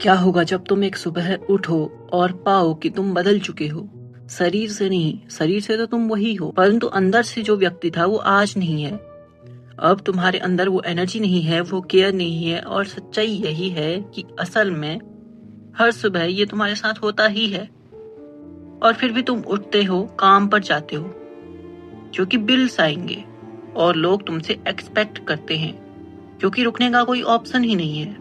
क्या होगा जब तुम एक सुबह उठो और पाओ कि तुम बदल चुके हो। शरीर से नहीं, शरीर से तो तुम वही हो, परंतु अंदर से जो व्यक्ति था वो आज नहीं है। अब तुम्हारे अंदर वो एनर्जी नहीं है, वो केयर नहीं है, और सच्चाई यही है कि असल में हर सुबह ये तुम्हारे साथ होता ही है। और फिर भी तुम उठते हो, काम पर जाते हो, क्योंकि बिल्स आएंगे और लोग तुमसे एक्सपेक्ट करते हैं, क्योंकि रुकने का कोई ऑप्शन ही नहीं है।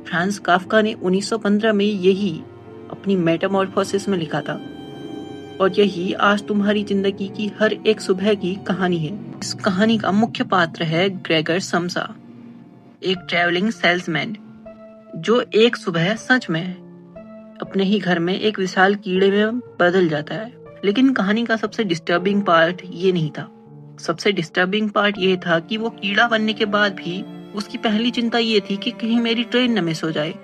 फ्रांस काफ्का ने 1915 में यही अपनी मेटामॉर्फोसिस में लिखा था, और यही आज तुम्हारी जिंदगी की हर एक सुबह की कहानी है। इस कहानी का मुख्य पात्र है ग्रेगर समसा, एक ट्रैवलिंग सेल्समैन, जो एक सुबह सच में अपने ही घर में एक विशाल कीड़े में बदल जाता है। लेकिन कहानी का सबसे डिस्टर्बिंग पार्ट ये नहीं था। सबसे डिस्टर्बिंग पार्ट ये था कि वो कीड़ा बनने के बाद भी उसकी पहली चिंता ये थी कि कहीं मेरी ट्रेन न मिस हो जाए।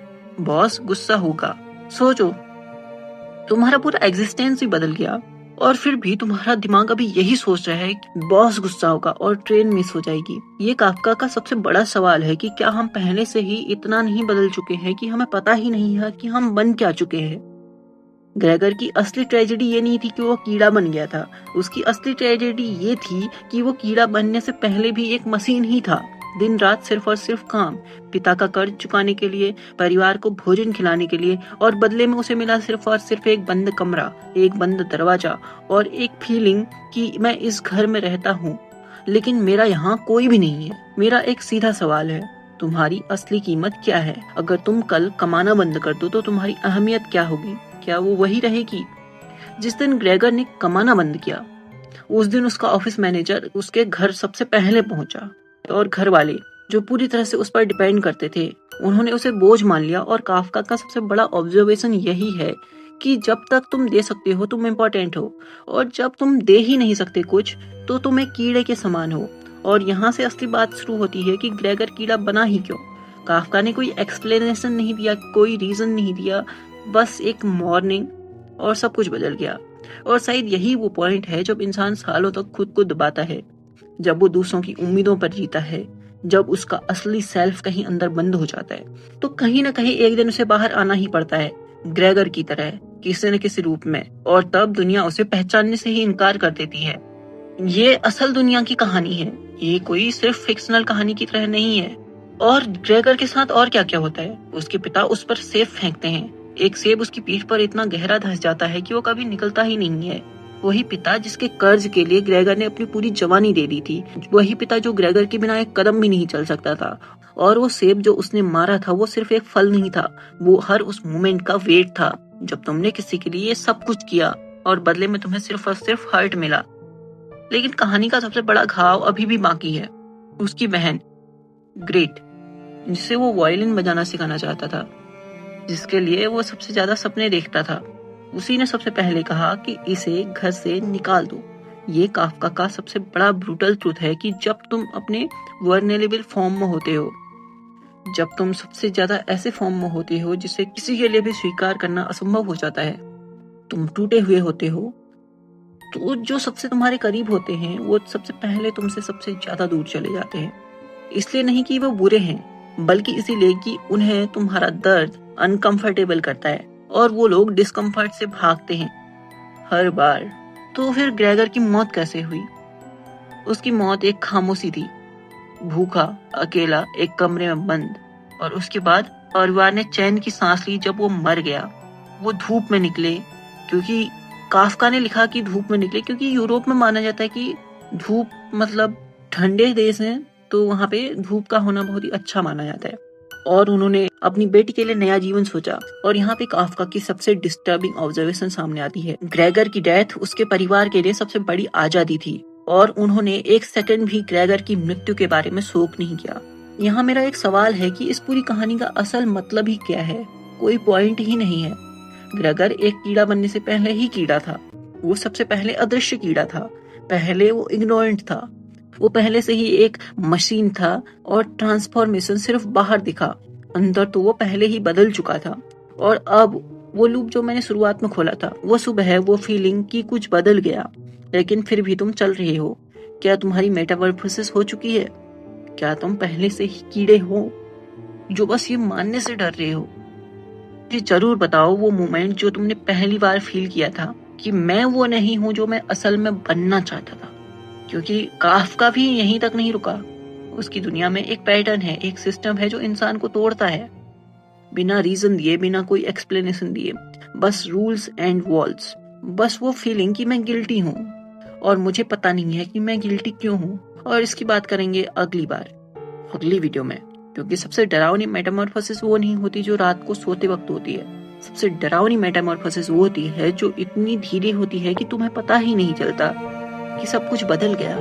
बॉस गुस्सा होगा। सोचो, तुम्हारा पूरा एग्जिस्टेंस ही बदल गया, और फिर भी तुम्हारा दिमाग अभी यही सोच रहा है कि बॉस गुस्सा होगा और ट्रेन मिस हो जाएगी। ये काफका का सबसे बड़ा सवाल है कि क्या हम पहले से ही इतना नहीं बदल चुके हैं कि हमें पता ही नहीं है कि हम बन क्या चुके हैं। ग्रेगर की असली ट्रेजेडी ये नहीं थी कि वो कीड़ा बन गया था। उसकी असली ट्रेजेडी ये थी कि वो कीड़ा बनने से पहले भी एक मशीन ही था। दिन रात सिर्फ और सिर्फ काम, पिता का कर्ज चुकाने के लिए, परिवार को भोजन खिलाने के लिए, और बदले में उसे मिला सिर्फ और सिर्फ एक बंद कमरा, एक बंद दरवाजा, और एक फीलिंग कि मैं इस घर में रहता हूँ लेकिन मेरा यहाँ कोई भी नहीं है। मेरा एक सीधा सवाल है, तुम्हारी असली कीमत क्या है? अगर तुम कल कमाना बंद कर दो तो तुम्हारी अहमियत क्या होगी? क्या वो वही रहेगी? जिस दिन ग्रेगर ने कमाना बंद किया, उस दिन उसका ऑफिस मैनेजर उसके घर सबसे पहले पहुंचा, और घर वाले जो पूरी तरह से उस पर डिपेंड करते थे, उन्होंने उसे बोझ मान लिया। और काफका का सबसे बड़ा ऑब्जर्वेशन यही है कि जब तक तुम दे सकते हो तुम इम्पोर्टेंट हो, और जब तुम दे ही नहीं सकते कुछ तो तुम एक कीड़े के समान हो। और यहाँ से असली बात शुरू होती है कि ग्रेगर कीड़ा बना ही क्यों। काफका ने कोई एक्सप्लेनेशन नहीं दिया, कोई रीजन नहीं दिया, बस एक मॉर्निंग और सब कुछ बदल गया। और शायद यही वो पॉइंट है जब इंसान सालों तक खुद को दबाता है, जब वो दूसरों की उम्मीदों पर जीता है, जब उसका असली सेल्फ कहीं अंदर बंद हो जाता है, तो कहीं ना कहीं एक दिन उसे बाहर आना ही पड़ता है, ग्रेगर की तरह, किसी न किसी रूप में। और तब दुनिया उसे पहचानने से ही इनकार कर देती है। ये असल दुनिया की कहानी है, ये कोई सिर्फ फिक्शनल कहानी की तरह नहीं है। और ग्रेगर के साथ और क्या क्या होता है। उसके पिता उस पर सेब फेंकते हैं। एक सेब उसकी पीठ पर इतना गहरा धंस जाता है कि वो कभी निकलता ही नहीं है। वही पिता जिसके कर्ज के लिए ग्रेगर ने अपनी पूरी जवानी दे दी थी, वही पिता जो ग्रेगर के बिना एक कदम भी नहीं चल सकता था। और वो सेब जो उसने मारा था वो सिर्फ एक फल नहीं था, वो हर उस मोमेंट का वेट था जब तुमने किसी के लिए सब कुछ किया और बदले में तुम्हें सिर्फ और सिर्फ हर्ट मिला। लेकिन कहानी का सबसे बड़ा घाव अभी भी बाकी है। उसकी बहन ग्रेट, जिसे वो वायलिन बजाना सिखाना चाहता था, जिसके लिए वो सबसे ज्यादा सपने देखता था, उसी ने सबसे पहले कहा कि इसे घर से निकाल दो। ये काफका का सबसे बड़ा ब्रूटल ट्रूथ है कि जब तुम अपने वर्नेलेबल फॉर्म में होते हो, जब तुम सबसे ज्यादा ऐसे फॉर्म में होते हो जिसे किसी के लिए भी स्वीकार करना असंभव हो जाता है, तुम टूटे हुए होते हो, तो जो सबसे तुम्हारे करीब होते हैं वो सबसे पहले तुमसे सबसे ज्यादा दूर चले जाते हैं। इसलिए नहीं कि वो बुरे हैं, बल्कि इसीलिए कि उन्हें तुम्हारा दर्द अनकंफर्टेबल करता है, और वो लोग डिस्कम्फर्ट से भागते हैं हर बार। तो फिर ग्रेगर की मौत कैसे हुई? उसकी मौत एक खामोशी थी, भूखा, अकेला, एक कमरे में बंद। और उसके बाद परिवार ने चैन की सांस ली जब वो मर गया। वो धूप में निकले, क्योंकि काफका ने लिखा कि धूप में निकले, क्योंकि यूरोप में माना जाता है कि धूप मतलब ठंडे देश हैं, तो वहां पे धूप का होना बहुत ही अच्छा माना जाता है। और उन्होंने अपनी बेटी के लिए नया जीवन सोचा। और यहाँ पे काफका की सबसे डिस्टर्बिंग ऑब्जर्वेशन सामने आती है। ग्रेगर की डेथ उसके परिवार के लिए सबसे बड़ी आजादी थी, और उन्होंने एक सेकंड भी ग्रेगर की मृत्यु के बारे में शोक नहीं किया। यहाँ मेरा एक सवाल है कि इस पूरी कहानी का असल मतलब ही क्या है? कोई पॉइंट ही नहीं है। ग्रेगर एक कीड़ा बनने से पहले ही कीड़ा था। वो सबसे पहले अदृश्य कीड़ा था। पहले वो इग्नोरेंट था। वो पहले से ही एक मशीन था, और ट्रांसफॉर्मेशन सिर्फ बाहर दिखा, अंदर तो वो पहले ही बदल चुका था। और अब वो लूप जो मैंने शुरुआत में खोला था, वो सुबह वो फीलिंग कि कुछ बदल गया, लेकिन फिर भी तुम चल रहे हो। क्या तुम्हारी मेटामॉर्फोसिस हो चुकी है? क्या तुम पहले से ही कीड़े हो जो बस ये मानने से डर रहे हो मुझे जरूर बताओ वो मोमेंट जो तुमने पहली बार फील किया था कि मैं वो नहीं हूँ जो मैं असल में बनना चाहता था। क्योंकि काफका भी यहीं तक नहीं रुका। उसकी दुनिया में एक पैटर्न है, एक सिस्टम है जो इंसान को तोड़ता है, बिना रीजन दिए, बिना कोई एक्सप्लेनेशन दिए, बस रूल्स एंड वॉल्स। बस वो फीलिंग कि मैं गिल्टी हूँ और मुझे पता नहीं है कि मैं गिल्टी क्यों हूँ। और इसकी बात करेंगे अगली बार, अगली वीडियो में। क्योंकि सबसे डरावनी मेटामॉर्फोसिस वो नहीं होती जो रात को सोते वक्त होती है। सबसे डरावनी मेटामॉर्फोसिस वो होती है जो इतनी धीरे होती है कि तुम्हें पता ही नहीं चलता कि सब कुछ बदल गया।